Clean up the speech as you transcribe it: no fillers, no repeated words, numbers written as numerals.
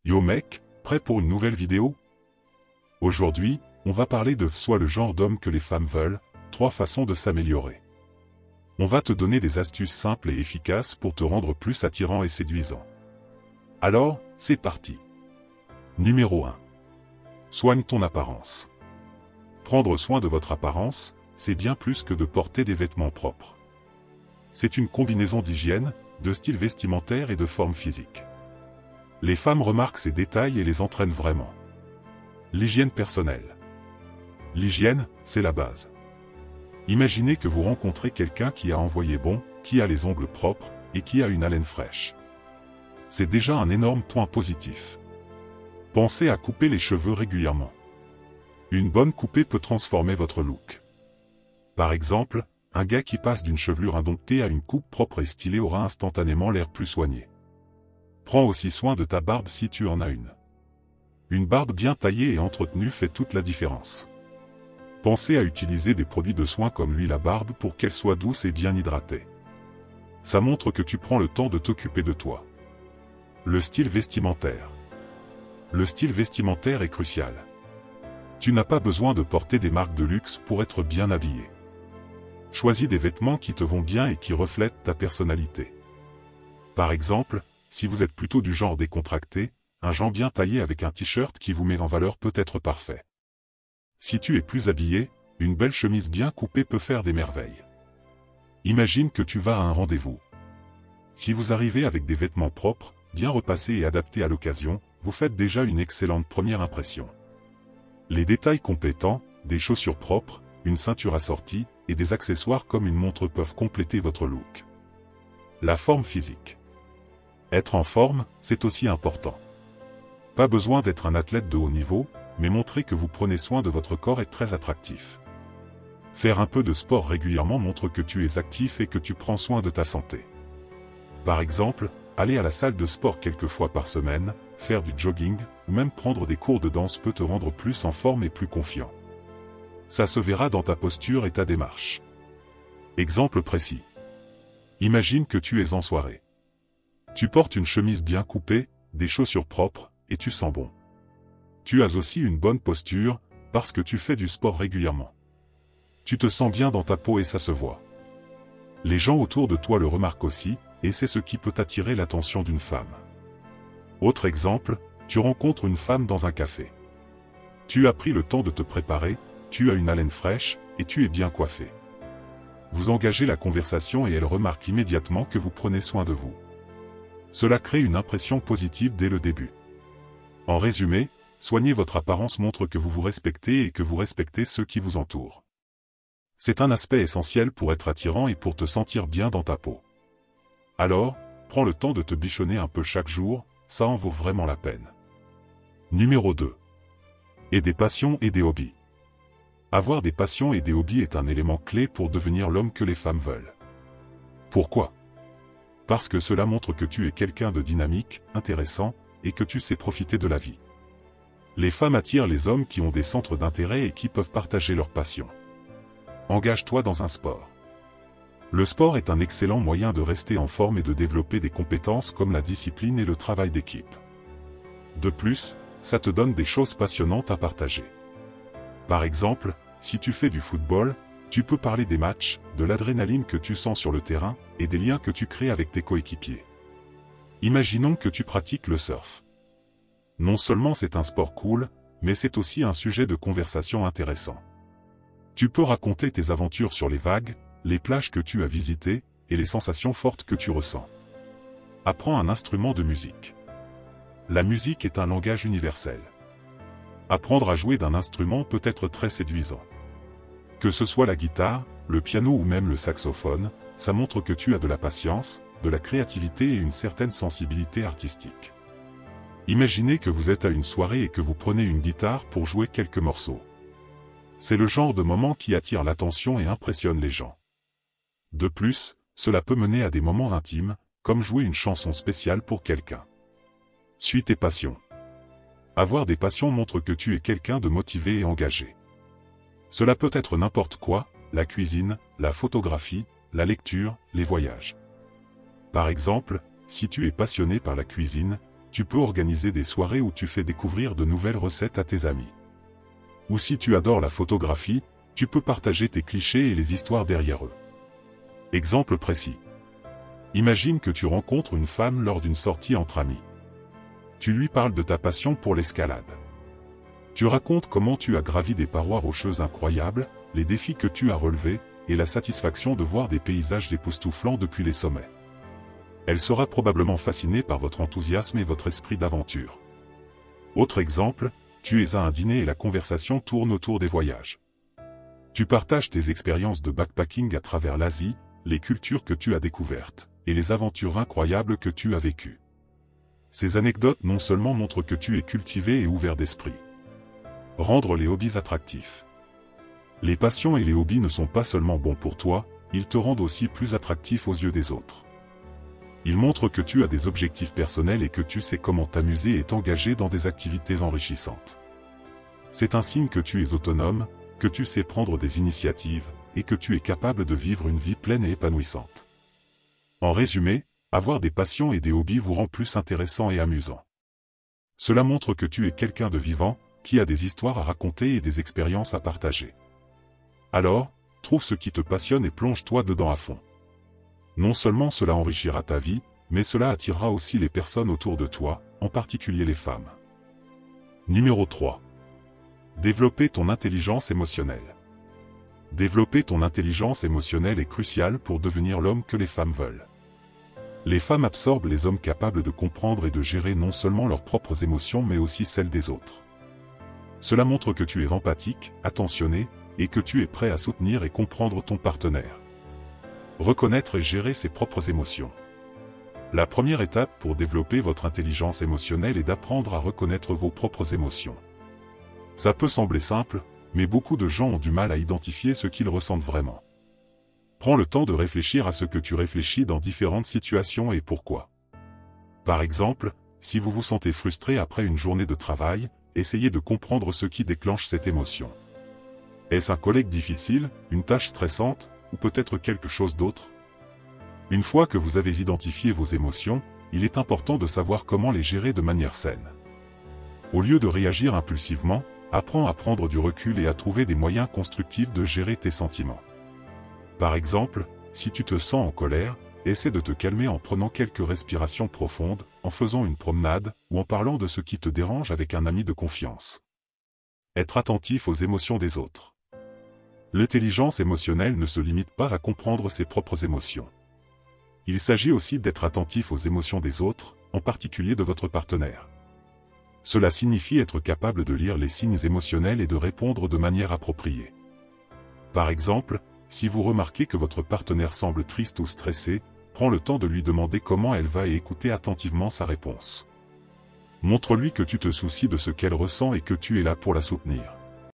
Yo mec, prêt pour une nouvelle vidéo? Aujourd'hui, on va parler de soit le genre d'homme que les femmes veulent, 3 façons de s'améliorer. On va te donner des astuces simples et efficaces pour te rendre plus attirant et séduisant. Alors, c'est parti. Numéro 1. Soigne ton apparence. Prendre soin de votre apparence, c'est bien plus que de porter des vêtements propres. C'est une combinaison d'hygiène, de style vestimentaire et de forme physique. Les femmes remarquent ces détails et les entraînent vraiment. L'hygiène personnelle. L'hygiène, c'est la base. Imaginez que vous rencontrez quelqu'un qui a envoyé bon, qui a les ongles propres, et qui a une haleine fraîche. C'est déjà un énorme point positif. Pensez à couper les cheveux régulièrement. Une bonne coupée peut transformer votre look. Par exemple, un gars qui passe d'une chevelure indomptée à une coupe propre et stylée aura instantanément l'air plus soigné. Prends aussi soin de ta barbe si tu en as une. Une barbe bien taillée et entretenue fait toute la différence. Pensez à utiliser des produits de soin comme l'huile à barbe pour qu'elle soit douce et bien hydratée. Ça montre que tu prends le temps de t'occuper de toi. Le style vestimentaire. Le style vestimentaire est crucial. Tu n'as pas besoin de porter des marques de luxe pour être bien habillé. Choisis des vêtements qui te vont bien et qui reflètent ta personnalité. Par exemple, si vous êtes plutôt du genre décontracté, un jean bien taillé avec un t-shirt qui vous met en valeur peut être parfait. Si tu es plus habillé, une belle chemise bien coupée peut faire des merveilles. Imagine que tu vas à un rendez-vous. Si vous arrivez avec des vêtements propres, bien repassés et adaptés à l'occasion, vous faites déjà une excellente première impression. Les détails complétants, des chaussures propres, une ceinture assortie, et des accessoires comme une montre peuvent compléter votre look. La forme physique. Être en forme, c'est aussi important. Pas besoin d'être un athlète de haut niveau, mais montrer que vous prenez soin de votre corps est très attractif. Faire un peu de sport régulièrement montre que tu es actif et que tu prends soin de ta santé. Par exemple, aller à la salle de sport quelques fois par semaine, faire du jogging, ou même prendre des cours de danse peut te rendre plus en forme et plus confiant. Ça se verra dans ta posture et ta démarche. Exemple précis. Imagine que tu es en soirée. Tu portes une chemise bien coupée, des chaussures propres, et tu sens bon. Tu as aussi une bonne posture, parce que tu fais du sport régulièrement. Tu te sens bien dans ta peau et ça se voit. Les gens autour de toi le remarquent aussi, et c'est ce qui peut attirer l'attention d'une femme. Autre exemple, tu rencontres une femme dans un café. Tu as pris le temps de te préparer, tu as une haleine fraîche, et tu es bien coiffé. Vous engagez la conversation et elle remarque immédiatement que vous prenez soin de vous. Cela crée une impression positive dès le début. En résumé, soigner votre apparence montre que vous vous respectez et que vous respectez ceux qui vous entourent. C'est un aspect essentiel pour être attirant et pour te sentir bien dans ta peau. Alors, prends le temps de te bichonner un peu chaque jour, ça en vaut vraiment la peine. Numéro 2. Et des passions et des hobbies. Avoir des passions et des hobbies est un élément clé pour devenir l'homme que les femmes veulent. Pourquoi? Parce que cela montre que tu es quelqu'un de dynamique, intéressant, et que tu sais profiter de la vie. Les femmes attirent les hommes qui ont des centres d'intérêt et qui peuvent partager leurs passions. Engage-toi dans un sport. Le sport est un excellent moyen de rester en forme et de développer des compétences comme la discipline et le travail d'équipe. De plus, ça te donne des choses passionnantes à partager. Par exemple, si tu fais du football, tu peux parler des matchs, de l'adrénaline que tu sens sur le terrain, et des liens que tu crées avec tes coéquipiers. Imaginons que tu pratiques le surf. Non seulement c'est un sport cool, mais c'est aussi un sujet de conversation intéressant. Tu peux raconter tes aventures sur les vagues, les plages que tu as visitées, et les sensations fortes que tu ressens. Apprends un instrument de musique. La musique est un langage universel. Apprendre à jouer d'un instrument peut être très séduisant. Que ce soit la guitare, le piano ou même le saxophone, ça montre que tu as de la patience, de la créativité et une certaine sensibilité artistique. Imaginez que vous êtes à une soirée et que vous prenez une guitare pour jouer quelques morceaux. C'est le genre de moment qui attire l'attention et impressionne les gens. De plus, cela peut mener à des moments intimes, comme jouer une chanson spéciale pour quelqu'un. Suis tes passions. Avoir des passions montre que tu es quelqu'un de motivé et engagé. Cela peut être n'importe quoi, la cuisine, la photographie, la lecture, les voyages. Par exemple, si tu es passionné par la cuisine, tu peux organiser des soirées où tu fais découvrir de nouvelles recettes à tes amis. Ou si tu adores la photographie, tu peux partager tes clichés et les histoires derrière eux. Exemple précis. Imagine que tu rencontres une femme lors d'une sortie entre amis. Tu lui parles de ta passion pour l'escalade. Tu racontes comment tu as gravi des parois rocheuses incroyables, les défis que tu as relevés, et la satisfaction de voir des paysages époustouflants depuis les sommets. Elle sera probablement fascinée par votre enthousiasme et votre esprit d'aventure. Autre exemple, tu es à un dîner et la conversation tourne autour des voyages. Tu partages tes expériences de backpacking à travers l'Asie, les cultures que tu as découvertes, et les aventures incroyables que tu as vécues. Ces anecdotes non seulement montrent que tu es cultivé et ouvert d'esprit. Rendre les hobbies attractifs. Les passions et les hobbies ne sont pas seulement bons pour toi, ils te rendent aussi plus attractif aux yeux des autres. Ils montrent que tu as des objectifs personnels et que tu sais comment t'amuser et t'engager dans des activités enrichissantes. C'est un signe que tu es autonome, que tu sais prendre des initiatives, et que tu es capable de vivre une vie pleine et épanouissante. En résumé, avoir des passions et des hobbies vous rend plus intéressant et amusant. Cela montre que tu es quelqu'un de vivant, qui a des histoires à raconter et des expériences à partager. Alors, trouve ce qui te passionne et plonge-toi dedans à fond. Non seulement cela enrichira ta vie, mais cela attirera aussi les personnes autour de toi, en particulier les femmes. Numéro 3. Développer ton intelligence émotionnelle. Développer ton intelligence émotionnelle est crucial pour devenir l'homme que les femmes veulent. Les femmes absorbent les hommes capables de comprendre et de gérer non seulement leurs propres émotions mais aussi celles des autres. Cela montre que tu es empathique, attentionné, et que tu es prêt à soutenir et comprendre ton partenaire. Reconnaître et gérer ses propres émotions. La première étape pour développer votre intelligence émotionnelle est d'apprendre à reconnaître vos propres émotions. Ça peut sembler simple, mais beaucoup de gens ont du mal à identifier ce qu'ils ressentent vraiment. Prends le temps de réfléchir à ce que tu réfléchis dans différentes situations et pourquoi. Par exemple, si vous vous sentez frustré après une journée de travail, essayez de comprendre ce qui déclenche cette émotion. Est-ce un collègue difficile, une tâche stressante, ou peut-être quelque chose d'autre? Une fois que vous avez identifié vos émotions, il est important de savoir comment les gérer de manière saine. Au lieu de réagir impulsivement, apprends à prendre du recul et à trouver des moyens constructifs de gérer tes sentiments. Par exemple, si tu te sens en colère, essaie de te calmer en prenant quelques respirations profondes, en faisant une promenade, ou en parlant de ce qui te dérange avec un ami de confiance. Être attentif aux émotions des autres. L'intelligence émotionnelle ne se limite pas à comprendre ses propres émotions. Il s'agit aussi d'être attentif aux émotions des autres, en particulier de votre partenaire. Cela signifie être capable de lire les signes émotionnels et de répondre de manière appropriée. Par exemple, si vous remarquez que votre partenaire semble triste ou stressé, prends le temps de lui demander comment elle va et écoutez attentivement sa réponse. Montre-lui que tu te soucies de ce qu'elle ressent et que tu es là pour la soutenir.